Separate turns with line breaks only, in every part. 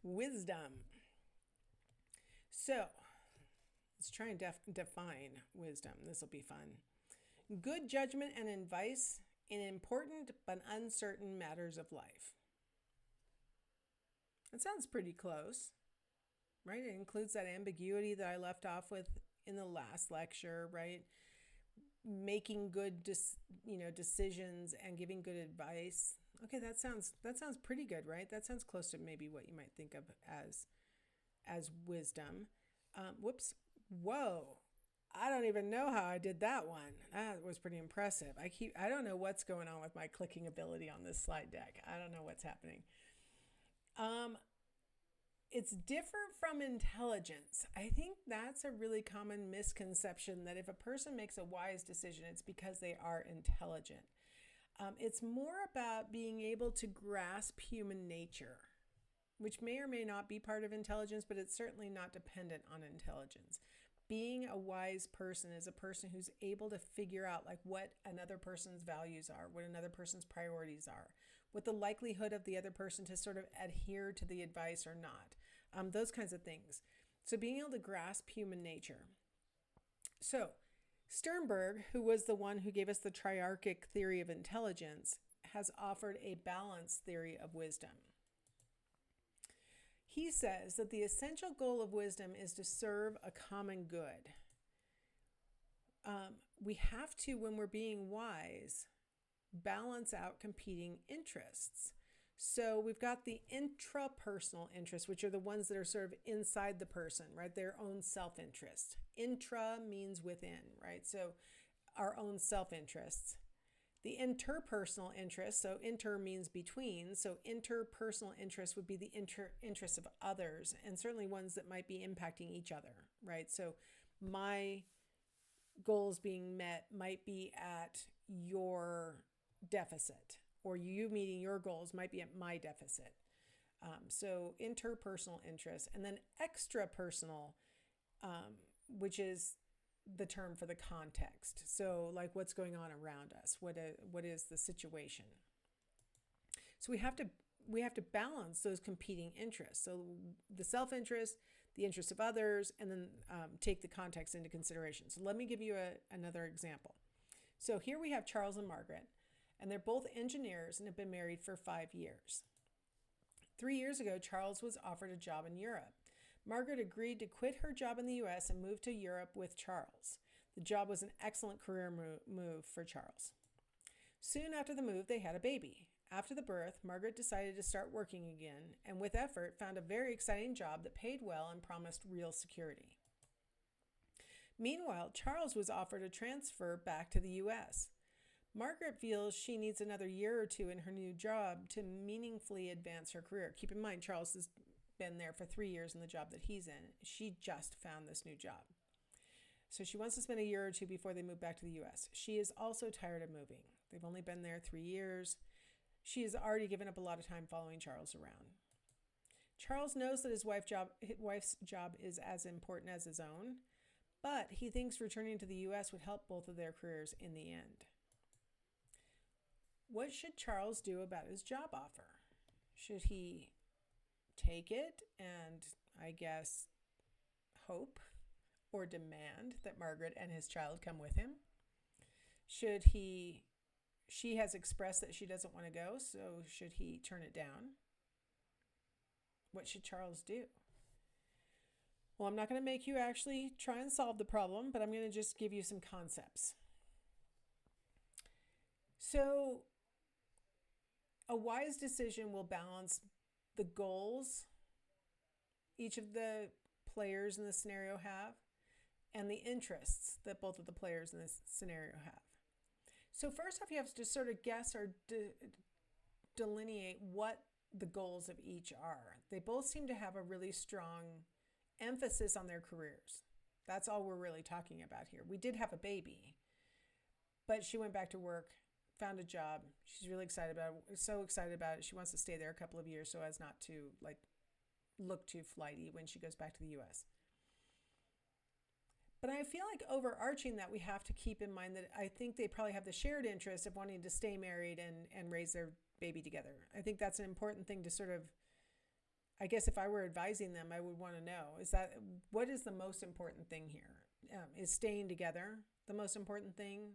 Wisdom. So let's try and define wisdom. This will be fun. Good judgment and advice in important but uncertain matters of life. That sounds pretty close, right? It includes that ambiguity that I left off with in the last lecture, right? Making good decisions and giving good advice. Okay, that sounds pretty good, right? That sounds close to maybe what you might think of as wisdom. Whoops. Whoa. I don't even know how I did that one. That was pretty impressive. I don't know what's going on with my clicking ability on this slide deck. I don't know what's happening. It's different from intelligence. I think that's a really common misconception that if a person makes a wise decision, it's because they are intelligent. It's more about being able to grasp human nature, which may or may not be part of intelligence, but it's certainly not dependent on intelligence. Being a wise person is a person who's able to figure out like what another person's values are, what another person's priorities are, what the likelihood of the other person to sort of adhere to the advice or not, those kinds of things. So being able to grasp human nature. So Sternberg, who was the one who gave us the triarchic theory of intelligence, has offered a balanced theory of wisdom. He says that the essential goal of wisdom is to serve a common good. We have to, when we're being wise, balance out competing interests. So we've got the intrapersonal interests, which are the ones that are sort of inside the person, right? Their own self-interest. Intra means within, right? So our own self-interests. The interpersonal interests, so inter means between, so interpersonal interests would be the interests of others, and certainly ones that might be impacting each other, right? So my goals being met might be at your deficit, or you meeting your goals might be at my deficit. So interpersonal interests, and then extrapersonal, which is the term for the context. So like what's going on around us, what is the situation. So we have to balance those competing interests. So the self-interest, the interests of others, and then take the context into consideration. So let me give you another example. So here we have Charles and Margaret, and they're both engineers and have been married for 5 years. 3 years ago, Charles was offered a job in Europe. Margaret agreed to quit her job in the U.S. and move to Europe with Charles. The job was an excellent career move for Charles. Soon after the move, they had a baby. After the birth, Margaret decided to start working again, and with effort, found a very exciting job that paid well and promised real security. Meanwhile, Charles was offered a transfer back to the U.S. Margaret feels she needs another year or two in her new job to meaningfully advance her career. Keep in mind, Charles has been there for 3 years in the job that he's in. She just found this new job. So she wants to spend a year or two before they move back to the U.S. She is also tired of moving. They've only been there 3 years. She has already given up a lot of time following Charles around. Charles knows that his wife's job is as important as his own, but he thinks returning to the U.S. would help both of their careers in the end. What should Charles do about his job offer? Should he take it and, I guess, hope or demand that Margaret and his child come with him? She has expressed that she doesn't want to go, so should he turn it down? What should Charles do? Well, I'm not going to make you actually try and solve the problem, but I'm going to just give you some concepts. So a wise decision will balance the goals each of the players in the scenario have and the interests that both of the players in this scenario have. So first off, you have to sort of guess or delineate what the goals of each are. They both seem to have a really strong emphasis on their careers. That's all we're really talking about here. We did have a baby, but she went back to work, found a job. She's really excited about it, so excited about it. She wants to stay there a couple of years so as not to look too flighty when she goes back to the U.S. But I feel like overarching that, we have to keep in mind that I think they probably have the shared interest of wanting to stay married and raise their baby together. I think that's an important thing to sort of I guess if I were advising them, I would want to know, is that what is the most important thing here? Is staying together the most important thing?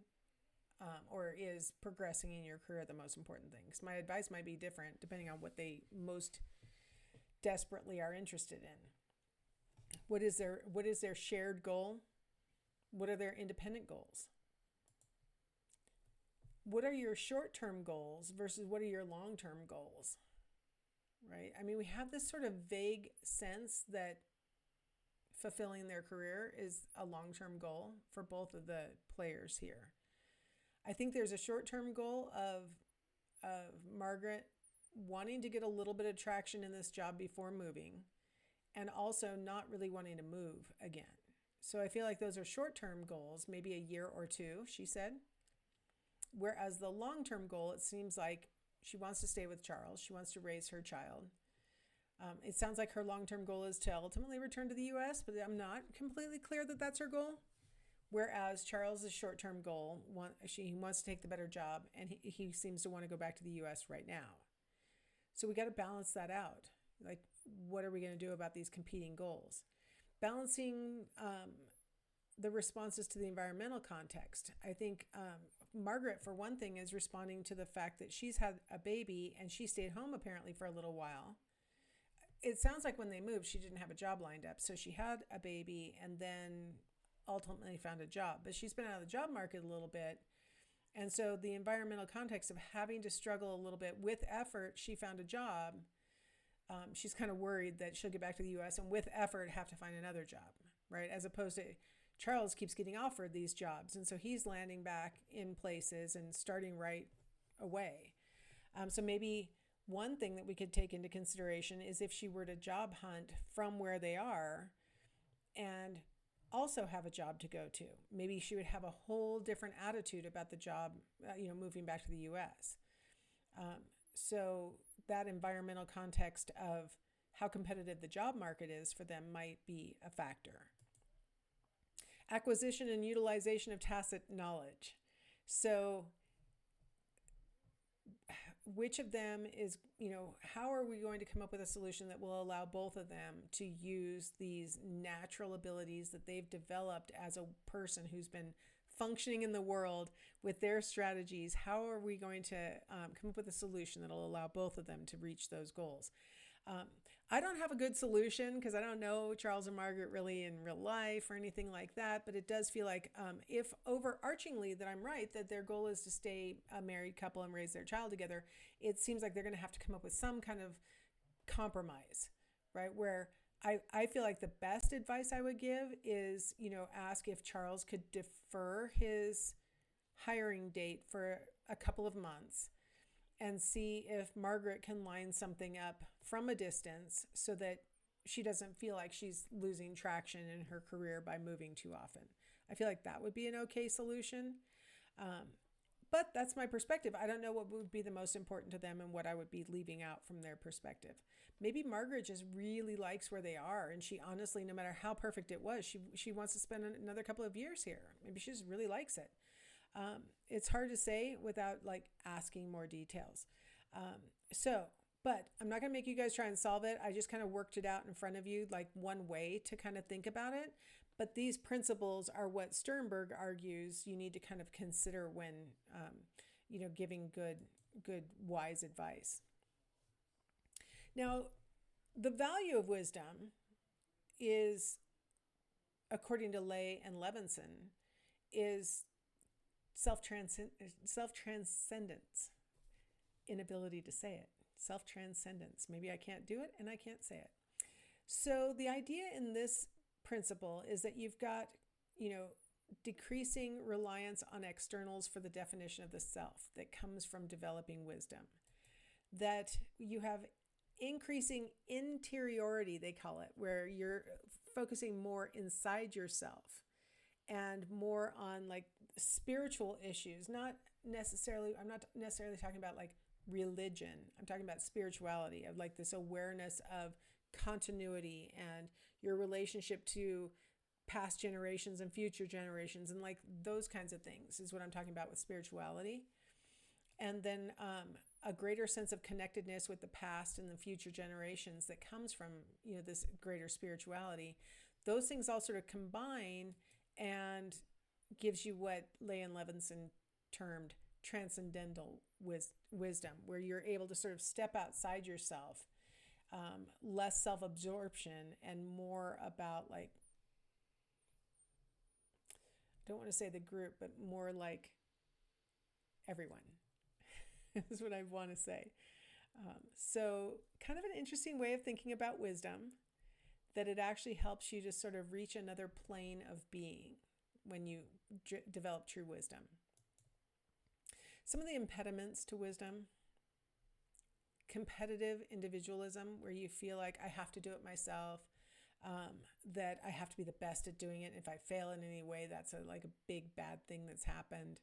Or is progressing in your career the most important thing? Because my advice might be different depending on what they most desperately are interested in. What is their shared goal? What are their independent goals? What are your short-term goals versus what are your long-term goals? Right? I mean, we have this sort of vague sense that fulfilling their career is a long-term goal for both of the players here. I think there's a short-term goal of Margaret wanting to get a little bit of traction in this job before moving, and also not really wanting to move again. So I feel like those are short-term goals, maybe a year or two, she said. Whereas the long-term goal, it seems like she wants to stay with Charles. She wants to raise her child. It sounds like her long-term goal is to ultimately return to the U.S., but I'm not completely clear that that's her goal. Whereas Charles' short-term goal, he wants to take the better job, and he seems to want to go back to the U.S. right now. So we got to balance that out. Like, what are we going to do about these competing goals? Balancing the responses to the environmental context. I think Margaret, for one thing, is responding to the fact that she's had a baby and she stayed home apparently for a little while. It sounds like when they moved, she didn't have a job lined up. So she had a baby and then ultimately found a job. But she's been out of the job market a little bit. And so the environmental context of having to struggle a little bit with effort, she found a job. She's kind of worried that she'll get back to the U.S. and with effort have to find another job, right? As opposed to Charles keeps getting offered these jobs. And so he's landing back in places and starting right away. So maybe one thing that we could take into consideration is if she were to job hunt from where they are and also have a job to go to. Maybe she would have a whole different attitude about the job, moving back to the U.S. So that environmental context of how competitive the job market is for them might be a factor. Acquisition and utilization of tacit knowledge. So which of them is, how are we going to come up with a solution that will allow both of them to use these natural abilities that they've developed as a person who's been functioning in the world with their strategies? How are we going to come up with a solution that will allow both of them to reach those goals? I don't have a good solution because I don't know Charles and Margaret really in real life or anything like that, but it does feel like if overarchingly that I'm right, that their goal is to stay a married couple and raise their child together, it seems like they're going to have to come up with some kind of compromise, right? Where I feel like the best advice I would give is, ask if Charles could defer his hiring date for a couple of months and see if Margaret can line something up from a distance so that she doesn't feel like she's losing traction in her career by moving too often. I feel like that would be an okay solution. But that's my perspective. I don't know what would be the most important to them and what I would be leaving out from their perspective. Maybe Margaret just really likes where they are, and she honestly, no matter how perfect it was, she wants to spend another couple of years here. Maybe she just really likes it. It's hard to say without asking more details. But I'm not going to make you guys try and solve it. I just kind of worked it out in front of you, like one way to kind of think about it. But these principles are what Sternberg argues you need to kind of consider when, giving good, wise advice. Now, the value of wisdom is, according to Lay and Levinson, is self-transcendence. Inability to say it. Self-transcendence. Maybe I can't do it and I can't say it. So the idea in this principle is that you've got, decreasing reliance on externals for the definition of the self that comes from developing wisdom. That you have increasing interiority, they call it, where you're focusing more inside yourself and more on spiritual issues. I'm not necessarily talking about religion. I'm talking about spirituality, of this awareness of continuity and your relationship to past generations and future generations and those kinds of things is what I'm talking about with spirituality. And then a greater sense of connectedness with the past and the future generations that comes from, this greater spirituality. Those things all sort of combine and gives you what Leon Levinson termed transcendental wisdom, where you're able to sort of step outside yourself, less self-absorption and more about, like, I don't want to say the group, but more like everyone is what I want to say. So kind of an interesting way of thinking about wisdom, that it actually helps you to sort of reach another plane of being when you develop true wisdom. Some of the impediments to wisdom: competitive individualism, where you feel like I have to do it myself, that I have to be the best at doing it. If I fail in any way, that's like a big bad thing that's happened.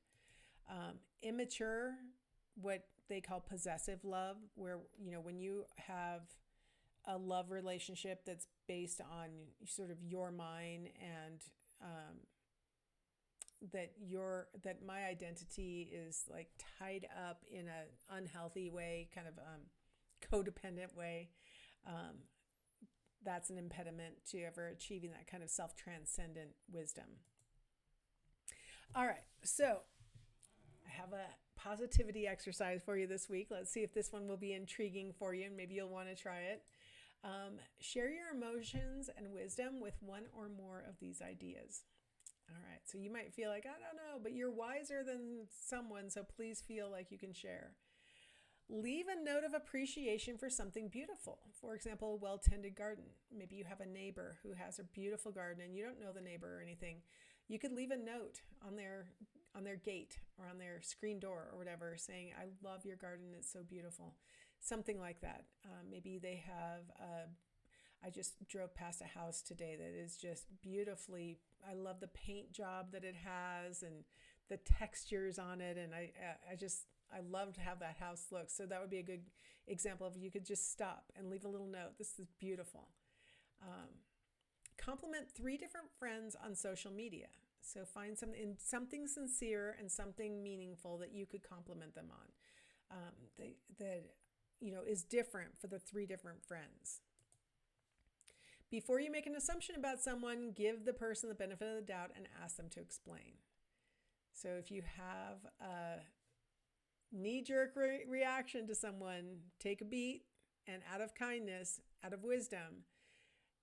Immature, what they call possessive love, where, when you have a love relationship that's based on sort of your mine, and that my identity is like tied up in an unhealthy way, kind of codependent way, that's an impediment to ever achieving that kind of self-transcendent wisdom. All right, so I have a positivity exercise for you this week. Let's see if this one will be intriguing for you, and maybe you'll want to try it. Share your emotions and wisdom with one or more of these ideas. All right, so you might feel like, I don't know, but you're wiser than someone, so please feel like you can share. Leave a note of appreciation for something beautiful. For example, a well-tended garden. Maybe you have a neighbor who has a beautiful garden and you don't know the neighbor or anything. You could leave a note on their gate or on their screen door or whatever, saying, I love your garden, it's so beautiful. Something like that. Maybe they have, I just drove past a house today that is just beautifully, I love the paint job that it has and the textures on it. And I love to have that house look. So that would be a good example of, you could just stop and leave a little note. This is beautiful. Compliment 3 different friends on social media. So find something sincere and something meaningful that you could compliment them on, that is different for the 3 different friends. Before you make an assumption about someone, give the person the benefit of the doubt and ask them to explain. So if you have a knee-jerk reaction to someone, take a beat, and out of kindness, out of wisdom,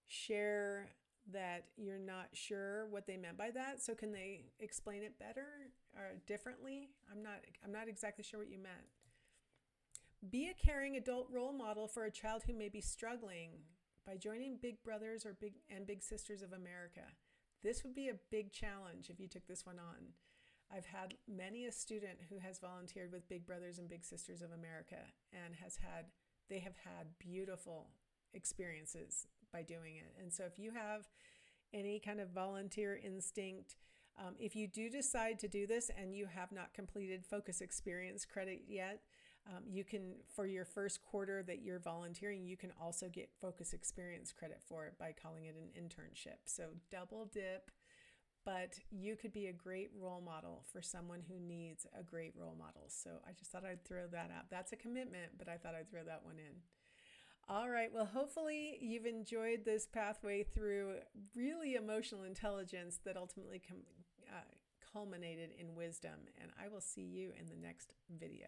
share that you're not sure what they meant by that. So can they explain it better or differently? I'm not exactly sure what you meant. Be a caring adult role model for a child who may be struggling by joining Big Brothers or Big Sisters of America. This would be a big challenge if you took this one on. I've had many a student who has volunteered with Big Brothers and Big Sisters of America, and they have had beautiful experiences by doing it. And so if you have any kind of volunteer instinct, if you do decide to do this and you have not completed Focus Experience credit yet, you can, for your first quarter that you're volunteering, you can also get Focus Experience credit for it by calling it an internship. So double dip, but you could be a great role model for someone who needs a great role model. So I just thought I'd throw that out. That's a commitment, but I thought I'd throw that one in. All right, well, hopefully you've enjoyed this pathway through really emotional intelligence that ultimately culminated in wisdom, and I will see you in the next video.